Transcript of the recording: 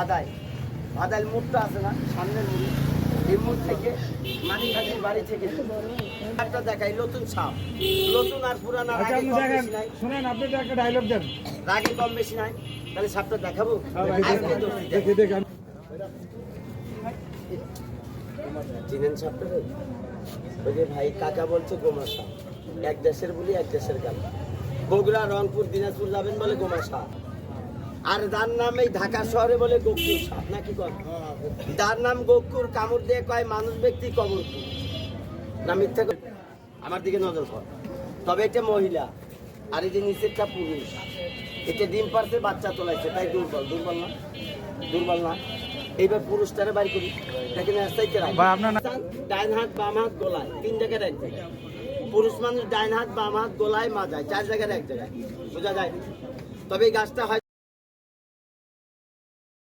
বাদাইল মুখটা আছে না সামনের মুখ, এই মুখ থেকে মানিকহাটির বাড়ি থেকে একটা দেখাই নতুন সাপ, নতুন আর পুরানা রাগে কম বেশি নাই। শুনেন, আপনি তো একটা ডায়লগ দেন, রাগে কম বেশি নাই, তাহলে সাপটা দেখাবো। চিনেন সাপটা? ওই যে ভাই কাকা বলছে গোমা সাপ, এক দেশের বলি এক দেশের গান। বগুড়া, রংপুর, দিনাজপুর যাবেন বলে গোমা সাপ, আর যার নাম এই ঢাকা শহরে বলে গোকুর সাপ, নাকি কর? যার নাম গোকুর কামড় দিয়ে কয় মানুষ ব্যক্তি কবর না, মিথ্যা? আমার দিকে নজর কর। তবে এটা মহিলা, আর এই যে নিচেরটা পুরুষ। এটা ডিম পারছে, বাচ্চা তোলাইছে, তাই দুর্বল। দুর্বল না? দুর্বল না? এইবার পুরুষটারে বাড়ি করি, দেখেন ডাইন হাত বাম হাত গোলায়, 3 জায়গায় এক জায়গায়। পুরুষ মানুষ ডাইন হাত বাম হাত গোলায় মাজায়, 4 জায়গায় এক জায়গায়, বোঝা যায়। তবে এই গাছটা হয়